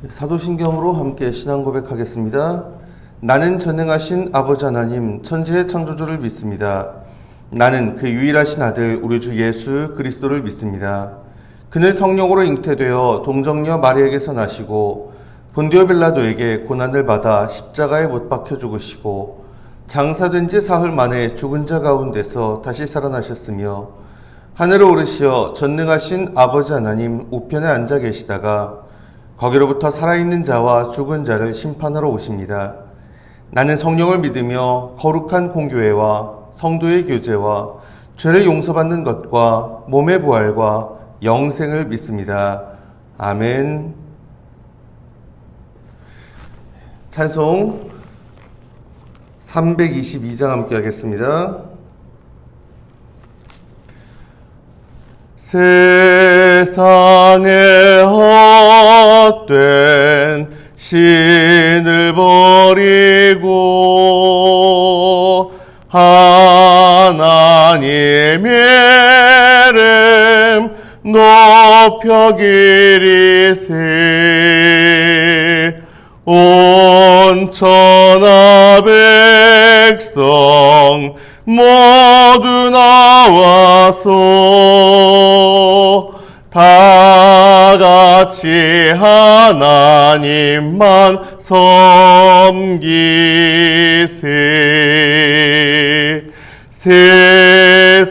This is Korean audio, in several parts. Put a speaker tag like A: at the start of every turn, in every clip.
A: 사도신경으로 함께 신앙 고백하겠습니다. 나는 전능하신 아버지 하나님 천지의 창조주를 믿습니다. 나는 그 유일하신 아들 우리 주 예수 그리스도를 믿습니다. 그는 성령으로 잉태되어 동정녀 마리아에게서 나시고 본디오 빌라도에게 고난을 받아 십자가에 못 박혀 죽으시고 장사된 지 사흘 만에 죽은 자 가운데서 다시 살아나셨으며 하늘에 오르시어 전능하신 아버지 하나님 우편에 앉아 계시다가 거기로부터 살아있는 자와 죽은 자를 심판하러 오십니다. 나는 성령을 믿으며 거룩한 공교회와 성도의 교제와 죄를 용서받는 것과 몸의 부활과 영생을 믿습니다. 아멘. 찬송 322장 함께 하겠습니다. 세상에 헛된 신을 버리고 하나님의 이름 높여 기리세. 온 천하 백성 모두 나와서 다 같이 하나님만 섬기세. 세상에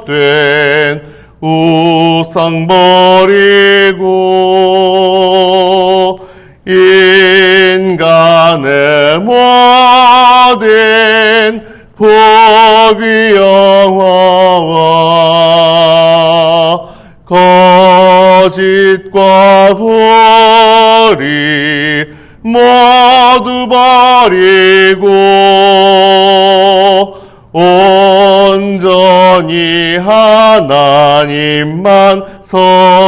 A: 헛된 우상 버리고 인간의 모든 복의 영화와 거짓과 불의 모두 버리고 온전히 하나님만 섬기세.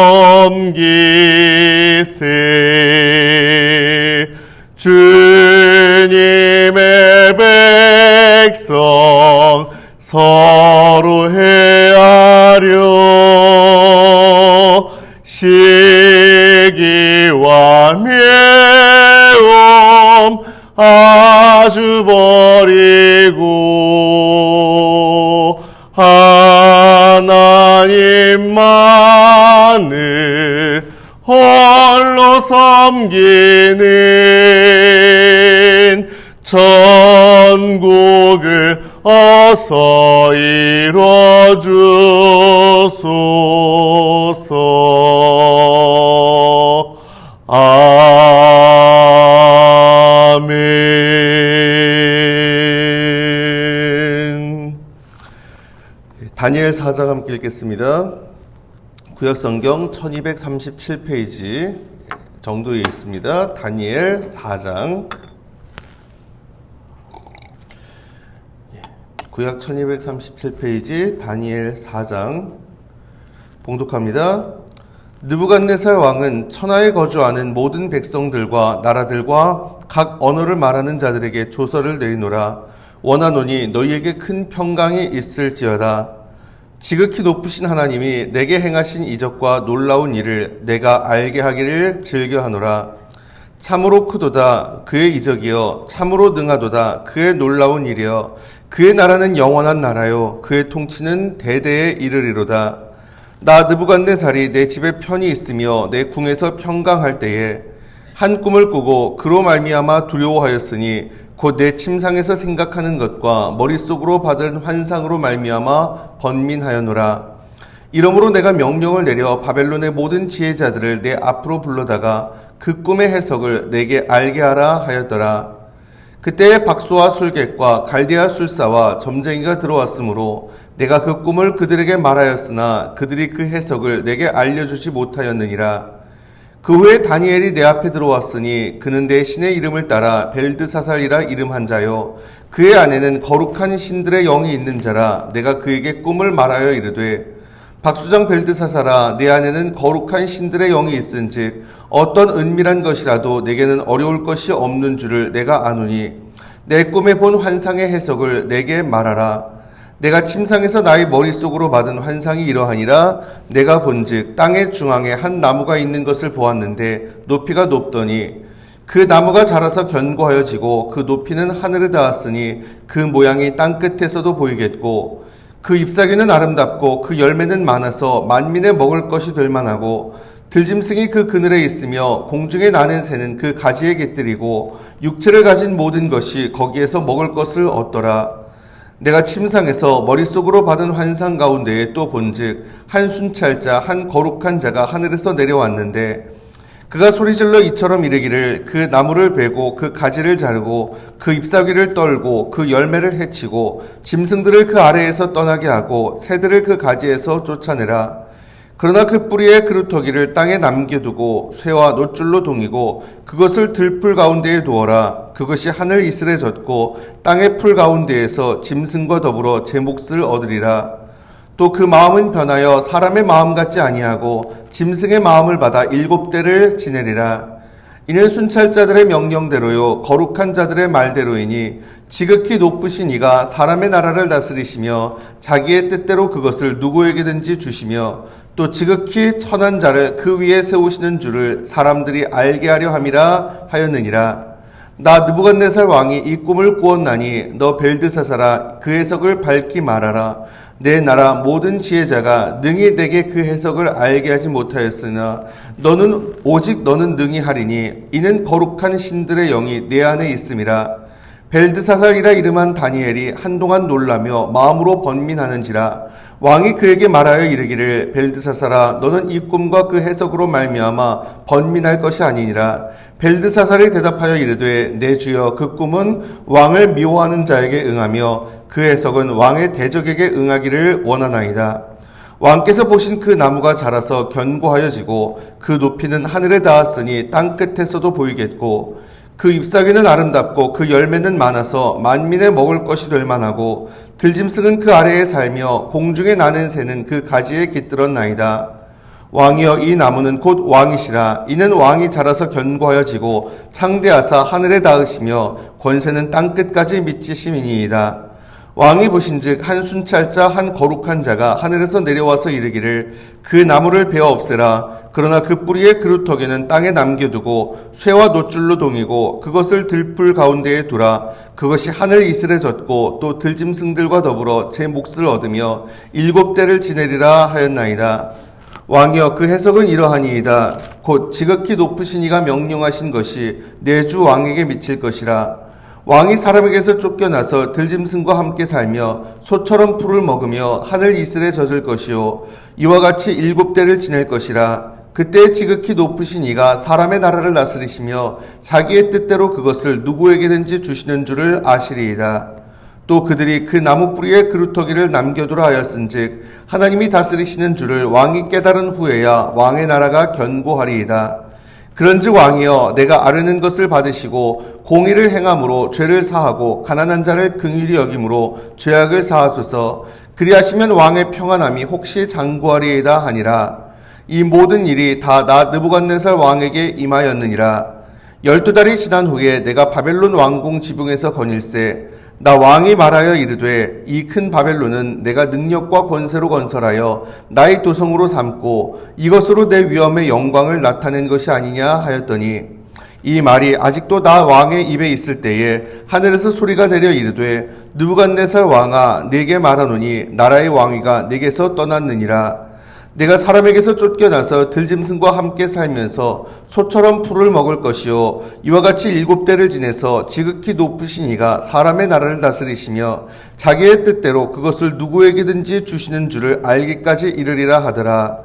A: 주님의 백성 서로 헤아려 시기와 매움 아주 버리고 하나님만을 홀로 섬기는 천국을 어서 이뤄주소서. 아멘. 다니엘 4장 함께 읽겠습니다. 구약성경 1237페이지 정도에 있습니다. 다니엘 4장. 구약 1237페이지 다니엘 4장 봉독합니다. 느부갓네살 왕은 천하에 거주하는 모든 백성들과 나라들과 각 언어를 말하는 자들에게 조서를 내리노라. 원하노니 너희에게 큰 평강이 있을지어다. 지극히 높으신 하나님이 내게 행하신 이적과 놀라운 일을 내가 알게 하기를 즐겨하노라. 참으로 크도다 그의 이적이여, 참으로 능하도다 그의 놀라운 일이여. 그의 나라는 영원한 나라요, 그의 통치는 대대에 이르리로다. 나 느부갓네살이 내 집에 편히 있으며 내 궁에서 평강할 때에 한 꿈을 꾸고 그로 말미암아 두려워하였으니 곧 내 침상에서 생각하는 것과 머릿속으로 받은 환상으로 말미암아 번민하였노라. 이러므로 내가 명령을 내려 바벨론의 모든 지혜자들을 내 앞으로 불러다가 그 꿈의 해석을 내게 알게 하라 하였더라. 그때에 박수와 술객과 갈대아 술사와 점쟁이가 들어왔으므로 내가 그 꿈을 그들에게 말하였으나 그들이 그 해석을 내게 알려주지 못하였느니라. 그 후에 다니엘이 내 앞에 들어왔으니 그는 내 신의 이름을 따라 벨드사살이라 이름한 자요, 그의 안에는 거룩한 신들의 영이 있는 자라. 내가 그에게 꿈을 말하여 이르되 박수장 벨드사살아, 내 안에는 거룩한 신들의 영이 있은즉 어떤 은밀한 것이라도 내게는 어려울 것이 없는 줄을 내가 아노니 내 꿈에 본 환상의 해석을 내게 말하라. 내가 침상에서 나의 머릿속으로 받은 환상이 이러하니라. 내가 본즉 땅의 중앙에 한 나무가 있는 것을 보았는데 높이가 높더니 그 나무가 자라서 견고하여지고 그 높이는 하늘에 닿았으니 그 모양이 땅 끝에서도 보이겠고 그 잎사귀는 아름답고 그 열매는 많아서 만민의 먹을 것이 될 만하고 들짐승이 그 그늘에 있으며 공중에 나는 새는 그 가지에 깃들이고 육체를 가진 모든 것이 거기에서 먹을 것을 얻더라. 내가 침상에서 머릿속으로 받은 환상 가운데에 또 본즉 한 순찰자 한 거룩한 자가 하늘에서 내려왔는데 그가 소리질러 이처럼 이르기를 그 나무를 베고 그 가지를 자르고 그 잎사귀를 떨고 그 열매를 해치고 짐승들을 그 아래에서 떠나게 하고 새들을 그 가지에서 쫓아내라. 그러나 그 뿌리의 그루터기를 땅에 남겨두고 쇠와 놋줄로 동이고 그것을 들풀 가운데에 두어라. 그것이 하늘 이슬에 젖고 땅의 풀 가운데에서 짐승과 더불어 제 몫을 얻으리라. 또 그 마음은 변하여 사람의 마음 같지 아니하고 짐승의 마음을 받아 7대를 지내리라. 이는 순찰자들의 명령대로요 거룩한 자들의 말대로이니 지극히 높으신 이가 사람의 나라를 다스리시며 자기의 뜻대로 그것을 누구에게든지 주시며 또 지극히 천한 자를 그 위에 세우시는 줄을 사람들이 알게 하려 함이라 하였느니라. 나 느부갓네살 왕이 이 꿈을 꾸었나니 너 벨드사사라 그 해석을 밝히 말하라. 내 나라 모든 지혜자가 능히 내게 그 해석을 알게 하지 못하였으나 오직 너는 능히 하리니 이는 거룩한 신들의 영이 내 안에 있음이라. 벨드사살이라 이름한 다니엘이 한동안 놀라며 마음으로 번민하는지라. 왕이 그에게 말하여 이르기를 벨드사살아 너는 이 꿈과 그 해석으로 말미암아 번민할 것이 아니니라. 벨드사살이 대답하여 이르되 내 주여 그 꿈은 왕을 미워하는 자에게 응하며 그 해석은 왕의 대적에게 응하기를 원하나이다. 왕께서 보신 그 나무가 자라서 견고하여지고 그 높이는 하늘에 닿았으니 땅 끝에서도 보이겠고 그 잎사귀는 아름답고 그 열매는 많아서 만민의 먹을 것이 될 만하고 들짐승은 그 아래에 살며 공중에 나는 새는 그 가지에 깃들었나이다. 왕이여 이 나무는 곧 왕이시라. 이는 왕이 자라서 견고하여지고 창대하사 하늘에 닿으시며 권세는 땅 끝까지 미치심이니이다. 왕이 보신즉 한 순찰자 한 거룩한 자가 하늘에서 내려와서 이르기를 그 나무를 베어 없애라. 그러나 그 뿌리의 그루터기는 땅에 남겨두고 쇠와 놋줄로 동이고 그것을 들풀 가운데에 두라. 그것이 하늘 이슬에 젖고 또 들짐승들과 더불어 제 몫을 얻으며 7대를 지내리라 하였나이다. 왕이여 그 해석은 이러하니이다. 곧 지극히 높으신 이가 명령하신 것이 내 주 왕에게 미칠 것이라. 왕이 사람에게서 쫓겨나서 들짐승과 함께 살며 소처럼 풀을 먹으며 하늘 이슬에 젖을 것이요 이와 같이 7대를 지낼 것이라. 그때 지극히 높으신 이가 사람의 나라를 다스리시며 자기의 뜻대로 그것을 누구에게든지 주시는 줄을 아시리이다. 또 그들이 그 나무 뿌리에 그루터기를 남겨두라 하였은즉 하나님이 다스리시는 줄을 왕이 깨달은 후에야 왕의 나라가 견고하리이다. 그런즉 왕이여 내가 아뢰는 것을 받으시고 공의를 행함으로 죄를 사하고 가난한 자를 긍휼히 여김으로 죄악을 사하소서. 그리하시면 왕의 평안함이 혹시 장구하리이다 하니라. 이 모든 일이 다 나 느부갓네살 왕에게 임하였느니라. 12달이 지난 후에 내가 바벨론 왕궁 지붕에서 거닐세 나 왕이 말하여 이르되 이 큰 바벨론은 내가 능력과 권세로 건설하여 나의 도성으로 삼고 이것으로 내 위엄의 영광을 나타낸 것이 아니냐 하였더니 이 말이 아직도 나 왕의 입에 있을 때에 하늘에서 소리가 내려 이르되 느부갓네살 왕아 네게 말하노니 나라의 왕위가 네게서 떠났느니라. 내가 사람에게서 쫓겨나서 들짐승과 함께 살면서 소처럼 풀을 먹을 것이요 이와 같이 7대를 지내서 지극히 높으신 이가 사람의 나라를 다스리시며 자기의 뜻대로 그것을 누구에게든지 주시는 줄을 알기까지 이르리라 하더라.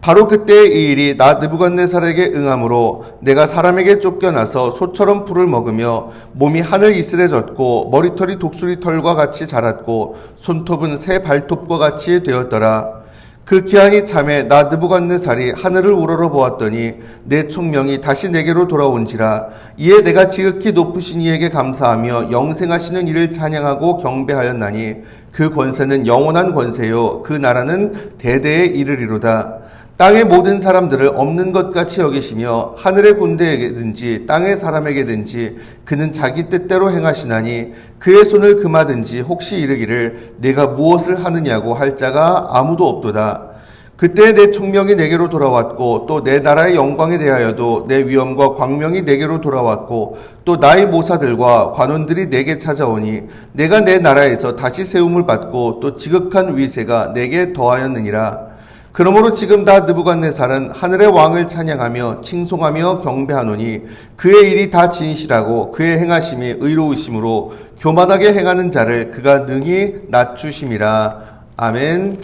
A: 바로 그때의 이 일이 나 느부갓네살에게 응함으로 내가 사람에게 쫓겨나서 소처럼 풀을 먹으며 몸이 하늘 이슬에 젖고 머리털이 독수리 털과 같이 자랐고 손톱은 새 발톱과 같이 되었더라. 그 기한이 참에 나 느부갓네살이 하늘을 우러러 보았더니 내 총명이 다시 내게로 돌아온지라. 이에 내가 지극히 높으신 이에게 감사하며 영생하시는 이를 찬양하고 경배하였나니 그 권세는 영원한 권세요 그 나라는 대대에 이르리로다. 땅의 모든 사람들을 없는 것 같이 여기시며 하늘의 군대에게든지 땅의 사람에게든지 그는 자기 뜻대로 행하시나니 그의 손을 금하든지 혹시 이르기를 내가 무엇을 하느냐고 할 자가 아무도 없도다. 그때 내 총명이 내게로 돌아왔고 또 내 나라의 영광에 대하여도 내 위엄과 광명이 내게로 돌아왔고 또 나의 모사들과 관원들이 내게 찾아오니 내가 내 나라에서 다시 세움을 받고 또 지극한 위세가 내게 더하였느니라. 그러므로 지금 다 느부갓네살은 하늘의 왕을 찬양하며 칭송하며 경배하노니 그의 일이 다 진실하고 그의 행하심이 의로우심으로 교만하게 행하는 자를 그가 능히 낮추심이라. 아멘.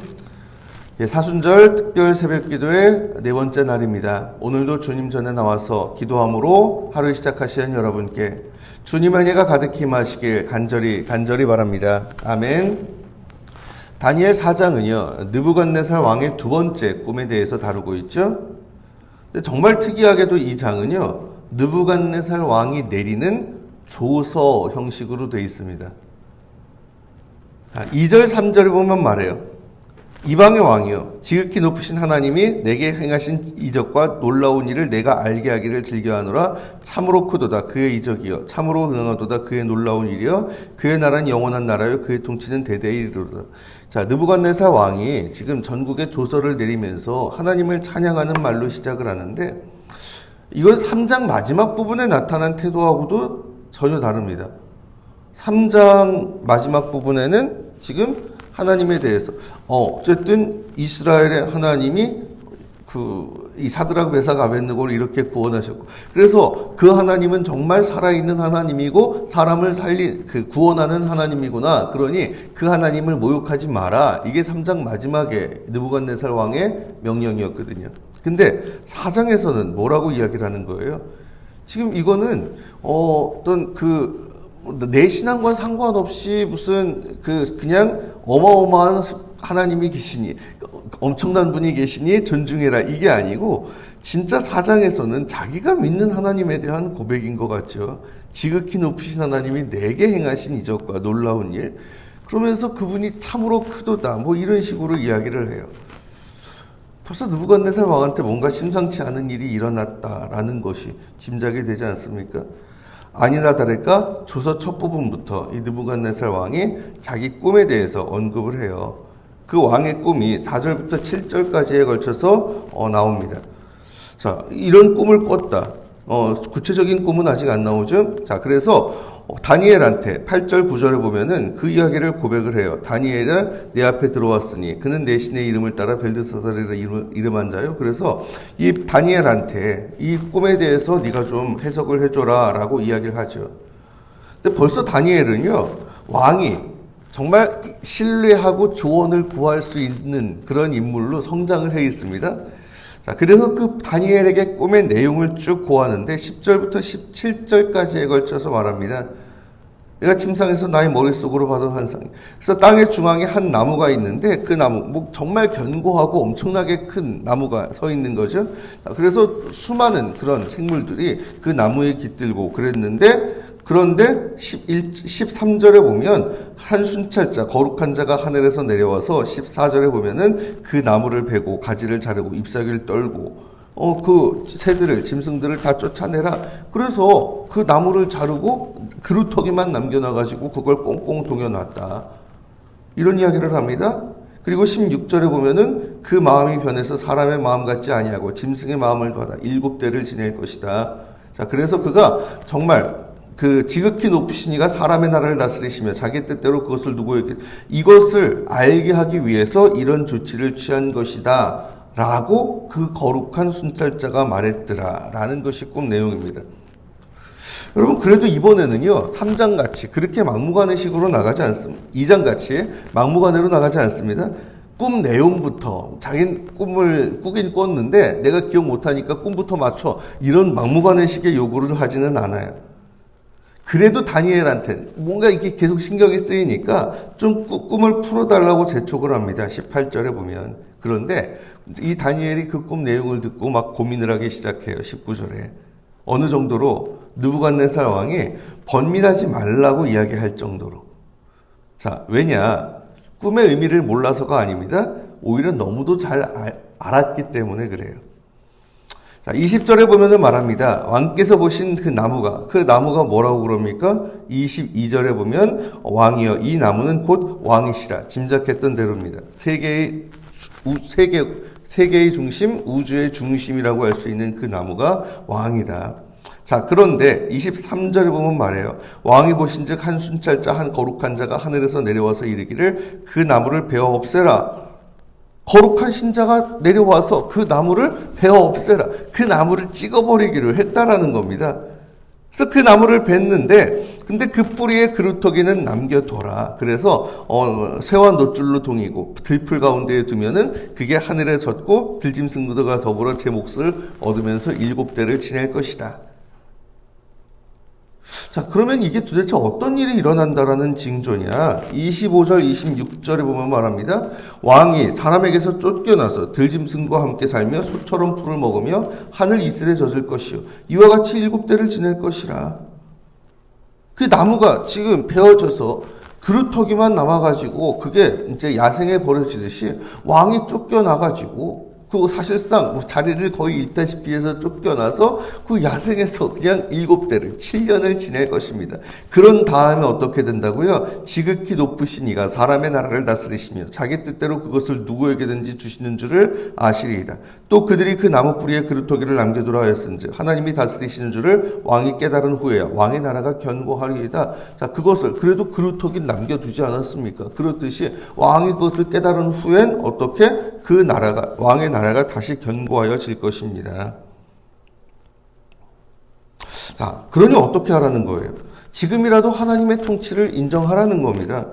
A: 사순절 특별 새벽기도의 네 번째 날입니다. 오늘도 주님 전에 나와서 기도함으로 하루 시작하시는 여러분께 주님의 은혜가 가득히 임하시길 간절히 바랍니다. 아멘. 다니엘 4장은요 느부갓네살 왕의 두 번째 꿈에 대해서 다루고 있죠. 근데 정말 특이하게도 이 장은요 느부갓네살 왕이 내리는 조서 형식으로 되어 있습니다. 2절 3절에 보면 말해요. 이방의 왕이요 지극히 높으신 하나님이 내게 행하신 이적과 놀라운 일을 내가 알게 하기를 즐겨하노라. 참으로 크도다 그의 이적이요 참으로 능하도다 그의 놀라운 일이요 그의 나라는 영원한 나라요 그의 통치는 대대에 이르도다. 자, 느부갓네살 왕이 지금 전국에 조서를 내리면서 하나님을 찬양하는 말로 시작을 하는데 이건 3장 마지막 부분에 나타난 태도하고도 전혀 다릅니다. 3장 마지막 부분에는 지금 하나님에 대해서 어쨌든 이스라엘의 하나님이 이 사드락 메삭 아벳느고를 이렇게 구원하셨고 그래서 그 하나님은 정말 살아있는 하나님이고 사람을 구원하는 하나님이구나. 그러니 그 하나님을 모욕하지 마라. 이게 3장 마지막에 느부갓네살 왕의 명령이었거든요. 근데 4장에서는 뭐라고 이야기를 하는 거예요? 지금 이거는 어떤 내 신앙과 상관없이 무슨 그냥 어마어마한 하나님이 계시니 엄청난 분이 계시니 존중해라 이게 아니고 진짜 4장에서는 자기가 믿는 하나님에 대한 고백인 것 같죠. 지극히 높으신 하나님이 내게 행하신 이적과 놀라운 일 그러면서 그분이 참으로 크도다 뭐 이런 식으로 이야기를 해요. 벌써 느부갓네살 왕한테 뭔가 심상치 않은 일이 일어났다라는 것이 짐작이 되지 않습니까? 아니나 다를까 조서 첫 부분부터 이 느부갓네살 왕이 자기 꿈에 대해서 언급을 해요. 그 왕의 꿈이 4절부터 7절까지에 걸쳐서 나옵니다. 자, 이런 꿈을 꿨다. 구체적인 꿈은 아직 안 나오죠. 자, 그래서 다니엘한테 8절 9절에 보면은 그 이야기를 고백을 해요. 다니엘은 내 앞에 들어왔으니 그는 내 신의 이름을 따라 벨드사살이라 이름한 자요. 그래서 이 다니엘한테 이 꿈에 대해서 네가 좀 해석을 해줘라 라고 이야기를 하죠. 근데 벌써 다니엘은요 왕이 정말 신뢰하고 조언을 구할 수 있는 그런 인물로 성장을 해 있습니다. 자, 그래서 그 다니엘에게 꿈의 내용을 쭉 고하는데 10절부터 17절까지에 걸쳐서 말합니다. 내가 침상에서 나의 머릿속으로 받은 환상. 그래서 땅의 중앙에 한 나무가 있는데 그 나무, 정말 견고하고 엄청나게 큰 나무가 서 있는 거죠. 그래서 수많은 그런 생물들이 그 나무에 깃들고 그랬는데 그런데 13절에 보면 한 순찰자 거룩한 자가 하늘에서 내려와서 14절에 보면은 그 나무를 베고 가지를 자르고 잎사귀를 떨고 그 새들을 짐승들을 다 쫓아내라. 그래서 그 나무를 자르고 그루터기만 남겨놔가지고 그걸 꽁꽁 동여놨다. 이런 이야기를 합니다. 그리고 16절에 보면은 그 마음이 변해서 사람의 마음 같지 아니하고 짐승의 마음을 받아 7대를 지낼 것이다. 자, 그래서 그가 정말 그 지극히 높으신 이가 사람의 나라를 다스리시며 자기 뜻대로 그것을 누구에게 이것을 알게 하기 위해서 이런 조치를 취한 것이다 라고 그 거룩한 순찰자가 말했더라 라는 것이 꿈 내용입니다. 여러분 그래도 이번에는요 3장같이 그렇게 막무가내식으로 나가지 않습니다. 2장같이 막무가내로 나가지 않습니다. 꿈 내용부터 자기는 꿈을 꾸긴 꿨는데 내가 기억 못하니까 꿈부터 맞춰 이런 막무가내식의 요구를 하지는 않아요. 그래도 다니엘한테 뭔가 이렇게 계속 신경이 쓰이니까 좀 꿈을 풀어달라고 재촉을 합니다. 18절에 보면. 그런데 이 다니엘이 그 꿈 내용을 듣고 막 고민을 하기 시작해요. 19절에. 어느 정도로 느부갓네살 왕이 번민하지 말라고 이야기할 정도로. 자, 왜냐? 꿈의 의미를 몰라서가 아닙니다. 오히려 너무도 잘 알았기 때문에 그래요. 자, 20절에 보면은 말합니다. 왕께서 보신 그 나무가 뭐라고 그럽니까? 22절에 보면 왕이여 이 나무는 곧 왕이시라 짐작했던 대로입니다. 세계의 중심, 우주의 중심이라고 할 수 있는 그 나무가 왕이다. 자, 그런데 23절에 보면 말해요. 왕이 보신즉 한 순찰자 한 거룩한 자가 하늘에서 내려와서 이르기를 그 나무를 베어 없애라. 거룩한 신자가 내려와서 그 나무를 베어 없애라. 그 나무를 찍어버리기로 했다라는 겁니다. 그래서 그 나무를 뱄는데 근데 그 뿌리에 그루터기는 남겨둬라. 그래서 쇠와 놋줄로 동이고 들풀 가운데에 두면은 그게 하늘에 젖고 들짐승들과 더불어 제 몫을 얻으면서 7대를 지낼 것이다. 자, 그러면 이게 도대체 어떤 일이 일어난다라는 징조냐? 25절, 26절에 보면 말합니다. 왕이 사람에게서 쫓겨나서 들짐승과 함께 살며 소처럼 풀을 먹으며 하늘 이슬에 젖을 것이요. 이와 같이 7대를 지낼 것이라. 그 나무가 지금 베어져서 그루터기만 남아가지고 그게 이제 야생에 버려지듯이 왕이 쫓겨나가지고 그 사실상 자리를 거의 잃다시피 해서 쫓겨나서 그 야생에서 그냥 7대를 7년을 지낼 것입니다. 그런 다음에 어떻게 된다고요? 지극히 높으신 이가 사람의 나라를 다스리시며 자기 뜻대로 그것을 누구에게든지 주시는 줄을 아시리이다. 또 그들이 그 나무 뿌리에 그루터기를 남겨두라 하였은즉 하나님이 다스리시는 줄을 왕이 깨달은 후에야 왕의 나라가 견고하리이다. 자, 그것을 그래도 그루터기를 남겨두지 않았습니까? 그렇듯이 왕이 그것을 깨달은 후엔 어떻게 그 나라가 왕의 나라가 다시 견고하여질 것입니다. 자, 그러니 어떻게 하라는 거예요? 지금이라도 하나님의 통치를 인정하라는 겁니다.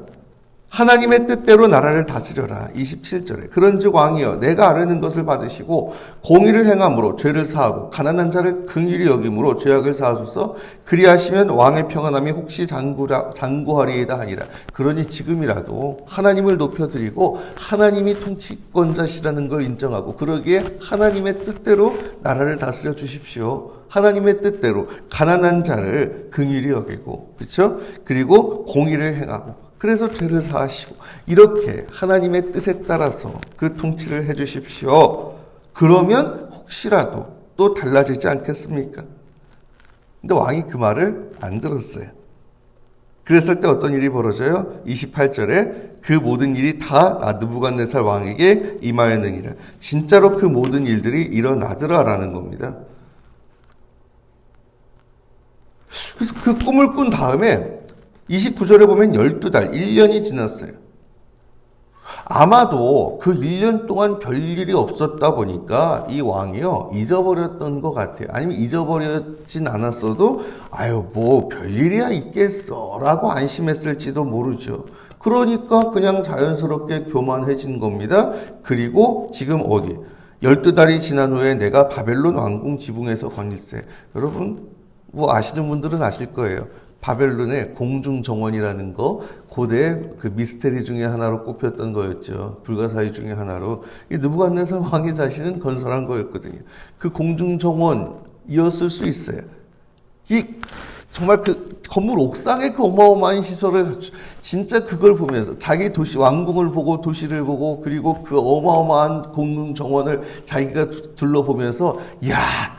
A: 하나님의 뜻대로 나라를 다스려라. 27절에 그런즉 왕이여 내가 아뢰는 것을 받으시고 공의를 행함으로 죄를 사하고 가난한 자를 긍휼히 여김으로 죄악을 사하소서. 그리하시면 왕의 평안함이 혹시 장구하리이다 하니라. 그러니 지금이라도 하나님을 높여드리고 하나님이 통치권자시라는 걸 인정하고 그러기에 하나님의 뜻대로 나라를 다스려 주십시오. 하나님의 뜻대로 가난한 자를 긍휼히 여기고, 그렇죠? 그리고 공의를 행하고 그래서 죄를 사하시고 이렇게 하나님의 뜻에 따라서 그 통치를 해 주십시오. 그러면 혹시라도 또 달라지지 않겠습니까? 근데 왕이 그 말을 안 들었어요. 그랬을 때 어떤 일이 벌어져요? 28절에 그 모든 일이 다 느부갓네살 왕에게 임하였느니라. 진짜로 그 모든 일들이 일어나더라라는 겁니다. 그래서 그 꿈을 꾼 다음에 29절에 보면 12달, 1년이 지났어요. 아마도 그 1년 동안 별일이 없었다 보니까 이 왕이요, 잊어버렸던 것 같아요. 아니면 잊어버렸진 않았어도, 뭐 별일이야 있겠어 라고 안심했을지도 모르죠. 그러니까 그냥 자연스럽게 교만해진 겁니다. 그리고 지금 어디? 12달이 지난 후에 내가 바벨론 왕궁 지붕에서 광일세. 여러분, 아시는 분들은 아실 거예요. 바벨론의 공중정원이라는 거, 고대 그 미스테리 중에 하나로 꼽혔던 거였죠. 불가사의 중에 하나로. 이 느부갓네살 왕이 자신은 건설한 거였거든요. 그 공중정원이었을 수 있어요. 정말 그 건물 옥상에 그 어마어마한 시설을 진짜 그걸 보면서 자기 도시 왕궁을 보고 도시를 보고 그리고 그 어마어마한 공중정원을 자기가 둘러보면서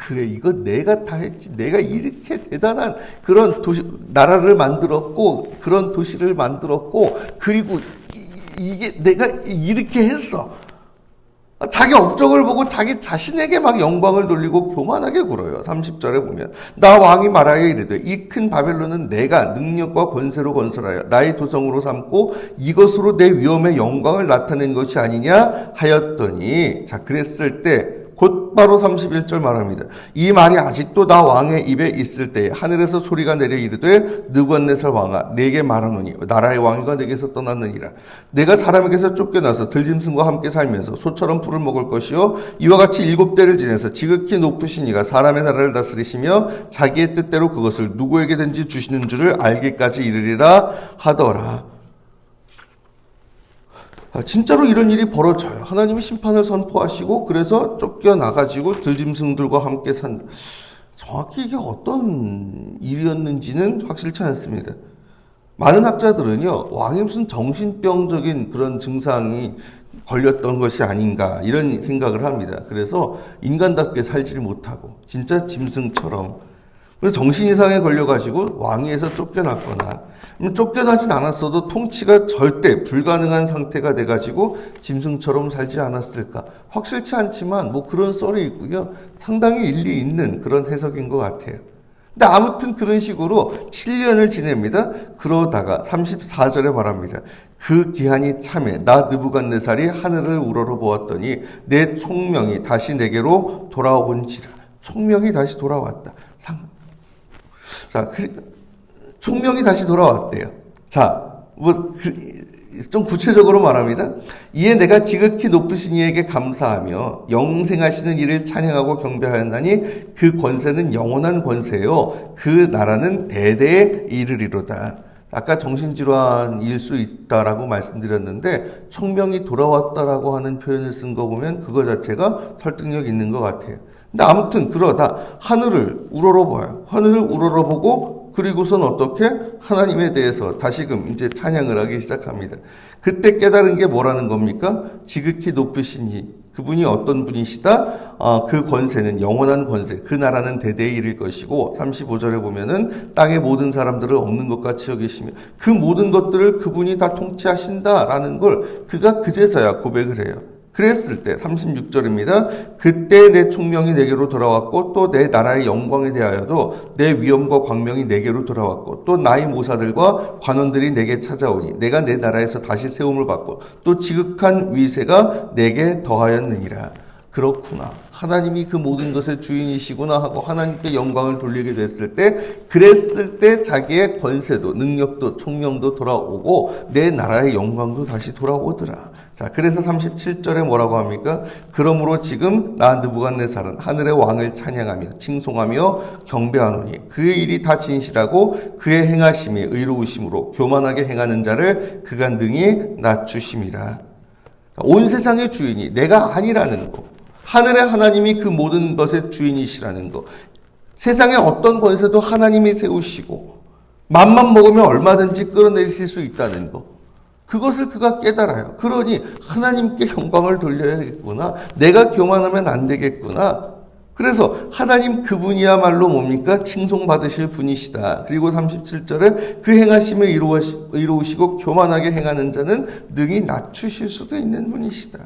A: 그래 이거 내가 다 했지. 내가 이렇게 대단한 그런 나라를 만들었고 그런 도시를 만들었고 그리고 이게 내가 이렇게 했어. 자기 업적을 보고 자기 자신에게 막 영광을 돌리고 교만하게 굴어요. 30절에 보면 나 왕이 말하여 이르되 이 큰 바벨론은 내가 능력과 권세로 건설하여 나의 도성으로 삼고 이것으로 내 위엄의 영광을 나타낸 것이 아니냐 하였더니, 자, 그랬을 때 곧바로 31절 말합니다. 이 말이 아직도 나 왕의 입에 있을 때에 하늘에서 소리가 내려 이르되 느부갓네살 왕아 내게 말하노니 나라의 왕위가 내게서 떠났느니라. 내가 사람에게서 쫓겨나서 들짐승과 함께 살면서 소처럼 풀을 먹을 것이요 이와 같이 7대를 지내서 지극히 높으신 이가 사람의 나라를 다스리시며 자기의 뜻대로 그것을 누구에게든지 주시는 줄을 알기까지 이르리라 하더라. 진짜로 이런 일이 벌어져요. 하나님이 심판을 선포하시고 그래서 쫓겨나가지고 들짐승들과 함께 산다. 정확히 이게 어떤 일이었는지는 확실치 않습니다. 많은 학자들은요, 왕이 무슨 정신병적인 그런 증상이 걸렸던 것이 아닌가 이런 생각을 합니다. 그래서 인간답게 살지를 못하고 진짜 짐승처럼 정신 이상에 걸려가지고 왕위에서 쫓겨났거나 쫓겨나진 않았어도 통치가 절대 불가능한 상태가 돼가지고 짐승처럼 살지 않았을까 확실치 않지만 뭐 그런 썰이 있고요. 상당히 일리 있는 그런 해석인 것 같아요. 근데 아무튼 그런 식으로 7년을 지냅니다. 그러다가 34절에 말합니다. 그 기한이 참에 나 느부갓네살이 하늘을 우러러 보았더니 내 총명이 다시 내게로 돌아온지라. 총명이 다시 돌아왔다. 자, 총명이 다시 돌아왔대요. 자, 좀 구체적으로 말합니다. 이에 내가 지극히 높으신 이에게 감사하며 영생하시는 이를 찬양하고 경배하였나니 그 권세는 영원한 권세요. 그 나라는 대대에 이르리로다. 아까 정신질환일 수 있다라고 말씀드렸는데 총명이 돌아왔다라고 하는 표현을 쓴 거 보면 그거 자체가 설득력 있는 것 같아요. 근데 아무튼 그러다 하늘을 우러러봐요. 하늘을 우러러보고 그리고선 어떻게 하나님에 대해서 다시금 이제 찬양을 하기 시작합니다. 그때 깨달은 게 뭐라는 겁니까? 지극히 높으신 이 그분이 어떤 분이시다? 그 권세는 영원한 권세, 그 나라는 대대에 이를 것이고 35절에 보면은 땅의 모든 사람들을 없는 것 같이 여기시며 그 모든 것들을 그분이 다 통치하신다라는 걸 그가 그제서야 고백을 해요. 그랬을 때 36절입니다. 그때 내 총명이 내게로 돌아왔고 또 내 나라의 영광에 대하여도 내 위엄과 광명이 내게로 돌아왔고 또 나의 모사들과 관원들이 내게 찾아오니 내가 내 나라에서 다시 세움을 받고 또 지극한 위세가 내게 더하였느니라. 그렇구나. 하나님이 그 모든 것의 주인이시구나 하고 하나님께 영광을 돌리게 됐을 때 그랬을 때 자기의 권세도 능력도 총명도 돌아오고 내 나라의 영광도 다시 돌아오더라. 자, 그래서 37절에 뭐라고 합니까? 그러므로 지금 나 느부갓네살은 하늘의 왕을 찬양하며 칭송하며 경배하노니 그의 일이 다 진실하고 그의 행하심이 의로우심으로 교만하게 행하는 자를 그가 능히 낮추심이라. 온 세상의 주인이 내가 아니라는 거. 하늘의 하나님이 그 모든 것의 주인이시라는 거. 세상의 어떤 권세도 하나님이 세우시고 맘만 먹으면 얼마든지 끌어내실 수 있다는 거. 그것을 그가 깨달아요. 그러니 하나님께 영광을 돌려야겠구나. 내가 교만하면 안 되겠구나. 그래서 하나님 그분이야말로 뭡니까? 칭송받으실 분이시다. 그리고 37절에 그 행하심을 이루시고 교만하게 행하는 자는 능히 낮추실 수도 있는 분이시다.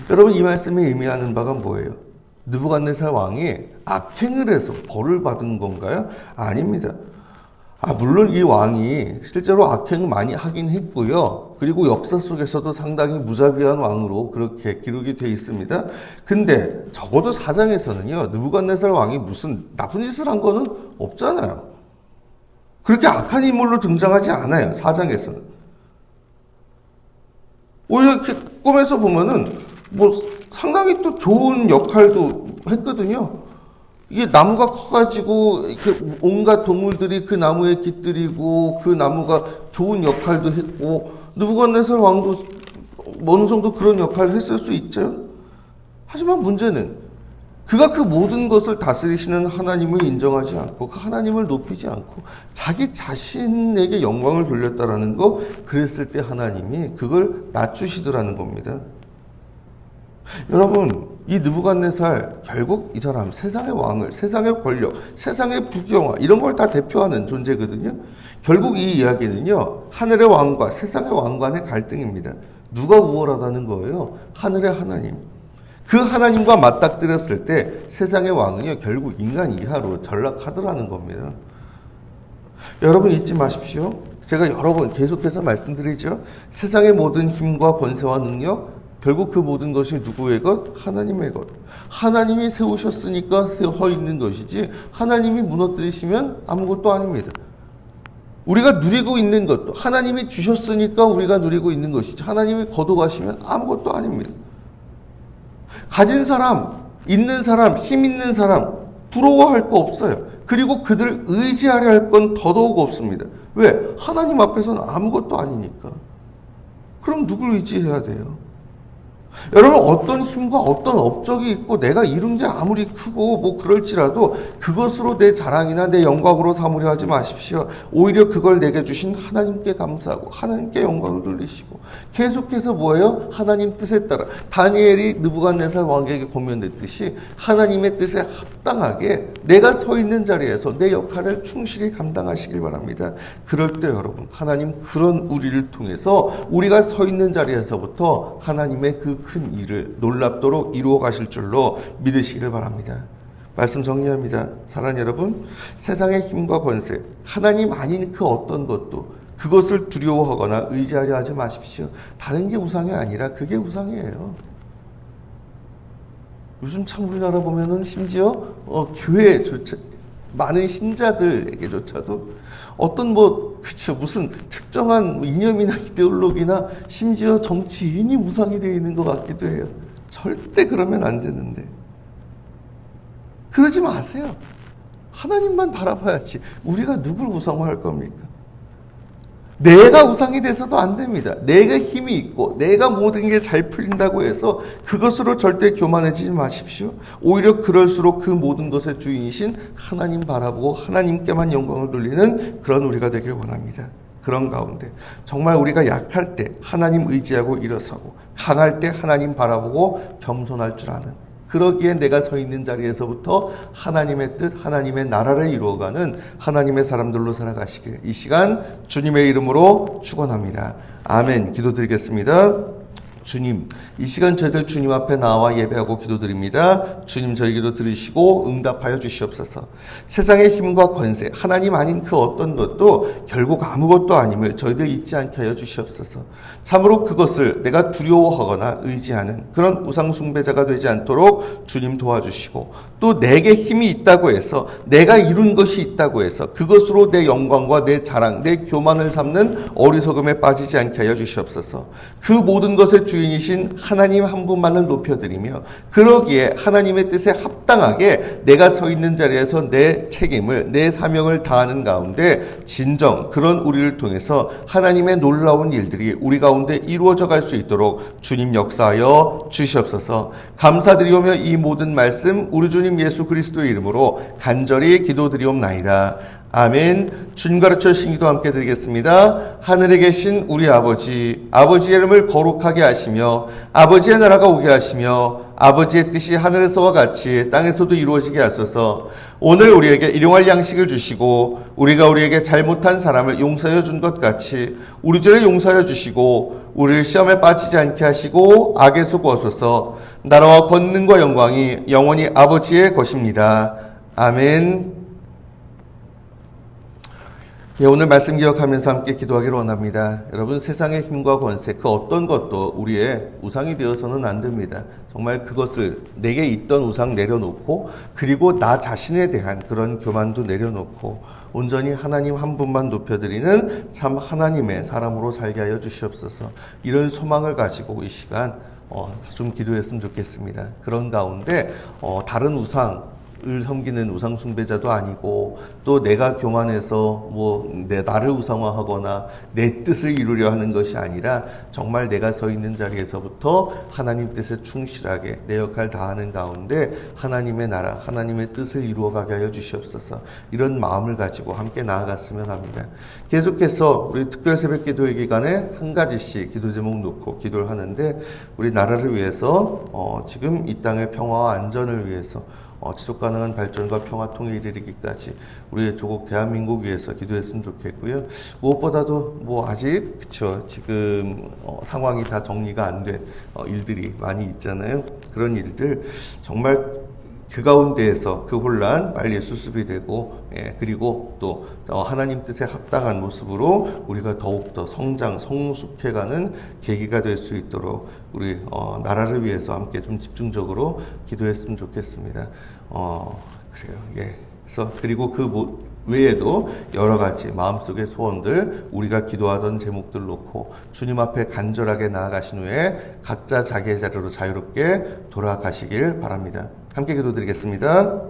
A: 여러분 이 말씀이 의미하는 바가 뭐예요? 느부갓네살 왕이 악행을 해서 벌을 받은 건가요? 아닙니다. 물론 이 왕이 실제로 악행을 많이 하긴 했고요. 그리고 역사 속에서도 상당히 무자비한 왕으로 그렇게 기록이 되어 있습니다. 근데 적어도 사장에서는요, 느부갓네살 왕이 무슨 나쁜 짓을 한 거는 없잖아요. 그렇게 악한 인물로 등장하지 않아요, 사장에서는. 오히려 이렇게 꿈에서 보면은 상당히 또 좋은 역할도 했거든요. 이게 나무가 커가지고 이렇게 온갖 동물들이 그 나무에 깃들이고 그 나무가 좋은 역할도 했고 느부갓네살 왕도 어느 정도 그런 역할을 했을 수 있죠. 하지만 문제는 그가 그 모든 것을 다스리시는 하나님을 인정하지 않고 그 하나님을 높이지 않고 자기 자신에게 영광을 돌렸다라는 거, 그랬을 때 하나님이 그걸 낮추시더라는 겁니다. 여러분, 이 느부갓네살 결국 이 사람 세상의 왕을, 세상의 권력, 세상의 부귀영화 이런 걸 다 대표하는 존재거든요. 결국 이 이야기는요, 하늘의 왕과 세상의 왕 간의 갈등입니다. 누가 우월하다는 거예요? 하늘의 하나님. 그 하나님과 맞닥뜨렸을 때 세상의 왕은요, 결국 인간 이하로 전락하더라는 겁니다. 여러분 잊지 마십시오. 제가 여러 번 계속해서 말씀드리죠. 세상의 모든 힘과 권세와 능력, 결국 그 모든 것이 누구의 것? 하나님의 것. 하나님이 세우셨으니까 서 있는 것이지 하나님이 무너뜨리시면 아무것도 아닙니다. 우리가 누리고 있는 것도 하나님이 주셨으니까 우리가 누리고 있는 것이지 하나님이 거둬가시면 아무것도 아닙니다. 가진 사람, 있는 사람, 힘 있는 사람 부러워할 거 없어요. 그리고 그들을 의지하려 할 건 더더욱 없습니다. 왜? 하나님 앞에서는 아무것도 아니니까. 그럼 누굴 의지해야 돼요? 여러분, 어떤 힘과 어떤 업적이 있고 내가 이룬 게 아무리 크고 뭐 그럴지라도 그것으로 내 자랑이나 내 영광으로 삼으려 하지 마십시오. 오히려 그걸 내게 주신 하나님께 감사하고 하나님께 영광을 돌리시고 계속해서 뭐예요? 하나님 뜻에 따라 다니엘이 느부갓네살 왕에게 권면했듯이 하나님의 뜻에 합당하게 내가 서 있는 자리에서 내 역할을 충실히 감당하시길 바랍니다. 그럴 때 여러분, 하나님 그런 우리를 통해서 우리가 서 있는 자리에서부터 하나님의 그 큰 일을 놀랍도록 이루어 가실 줄로 믿으시길 바랍니다. 말씀 정리합니다. 사랑하는 여러분, 세상의 힘과 권세, 하나님 아닌 그 어떤 것도 그것을 두려워하거나 의지하려 하지 마십시오. 다른 게 우상이 아니라 그게 우상이에요. 요즘 참 우리나라 보면은 심지어 교회조차 많은 신자들에게조차도 어떤 그쵸, 무슨 특정한 이념이나 이데올로기나 심지어 정치인이 우상이 되어 있는 것 같기도 해요. 절대 그러면 안 되는데. 그러지 마세요. 하나님만 바라봐야지. 우리가 누굴 우상화할 겁니까? 내가 우상이 돼서도 안 됩니다. 내가 힘이 있고 내가 모든 게 잘 풀린다고 해서 그것으로 절대 교만해지지 마십시오. 오히려 그럴수록 그 모든 것의 주인이신 하나님 바라보고 하나님께만 영광을 돌리는 그런 우리가 되길 원합니다. 그런 가운데 정말 우리가 약할 때 하나님 의지하고 일어서고 강할 때 하나님 바라보고 겸손할 줄 아는, 그러기에 내가 서 있는 자리에서부터 하나님의 뜻, 하나님의 나라를 이루어가는 하나님의 사람들로 살아가시길 이 시간 주님의 이름으로 축원합니다. 아멘. 기도드리겠습니다. 주님, 이 시간 저희들 주님 앞에 나와 예배하고 기도드립니다. 주님, 저희 기도 들으시고 응답하여 주시옵소서. 세상의 힘과 권세, 하나님 아닌 그 어떤 것도 결국 아무것도 아님을 저희들 잊지 않게 하여 주시옵소서. 참으로 그것을 내가 두려워하거나 의지하는 그런 우상 숭배자가 되지 않도록 주님 도와주시고, 또 내게 힘이 있다고 해서 내가 이룬 것이 있다고 해서 그것으로 내 영광과 내 자랑, 내 교만을 삼는 어리석음에 빠지지 않게 하여 주시옵소서. 그 모든 것의 주인이신 하나님 한 분만을 높여드리며, 그러기에 하나님의 뜻에 합당하게 내가 서 있는 자리에서 내 책임을, 내 사명을 다하는 가운데 진정 그런 우리를 통해서 하나님의 놀라운 일들이 우리 가운데 이루어져 갈 수 있도록 주님 역사하여 주시옵소서. 감사드리오며 이 모든 말씀 우리 주님 예수 그리스도의 이름으로 간절히 기도드리옵나이다. 아멘. 주님 가르쳐 주신 기도 함께 드리겠습니다. 하늘에 계신 우리 아버지, 아버지의 이름을 거룩하게 하시며 아버지의 나라가 오게 하시며 아버지의 뜻이 하늘에서와 같이 땅에서도 이루어지게 하소서. 오늘 우리에게 일용할 양식을 주시고 우리가 우리에게 잘못한 사람을 용서해 준 것 같이 우리 죄를 용서해 주시고 우리를 시험에 빠지지 않게 하시고 악에서 구하소서. 나라와 권능과 영광이 영원히 아버지의 것입니다. 아멘. 예, 오늘 말씀 기억하면서 함께 기도하기를 원합니다. 여러분, 세상의 힘과 권세 그 어떤 것도 우리의 우상이 되어서는 안 됩니다. 정말 그것을 내게 있던 우상 내려놓고, 그리고 나 자신에 대한 그런 교만도 내려놓고 온전히 하나님 한 분만 높여드리는 참 하나님의 사람으로 살게 하여 주시옵소서. 이런 소망을 가지고 이 시간 좀 기도했으면 좋겠습니다. 그런 가운데 다른 우상을 섬기는 우상 숭배자도 아니고, 또 내가 교만해서 나를 우상화하거나 내 뜻을 이루려 하는 것이 아니라 정말 내가 서 있는 자리에서부터 하나님 뜻에 충실하게 내 역할 다하는 가운데 하나님의 나라, 하나님의 뜻을 이루어가게 하여 주시옵소서. 이런 마음을 가지고 함께 나아갔으면 합니다. 계속해서 우리 특별 새벽 기도회 기간에 한 가지씩 기도 제목 놓고 기도를 하는데, 우리 나라를 위해서 지금 이 땅의 평화와 안전을 위해서 지속 가능한 발전과 평화 통일에 이르기까지 우리의 조국 대한민국 위해서 기도했으면 좋겠고요. 무엇보다도 아직 지금 상황이 다 정리가 안 된 일들이 많이 있잖아요. 그런 일들 정말 그 가운데에서 그 혼란 빨리 수습이 되고, 그리고 또 하나님 뜻에 합당한 모습으로 우리가 더욱더 성장, 성숙해가는 계기가 될 수 있도록 우리 나라를 위해서 함께 좀 집중적으로 기도했으면 좋겠습니다. 그래요. 예. 그래서 그리고 그 외에도 여러 가지 마음속의 소원들, 우리가 기도하던 제목들 놓고 주님 앞에 간절하게 나아가신 후에 각자 자기의 자리로 자유롭게 돌아가시길 바랍니다. 함께 기도드리겠습니다.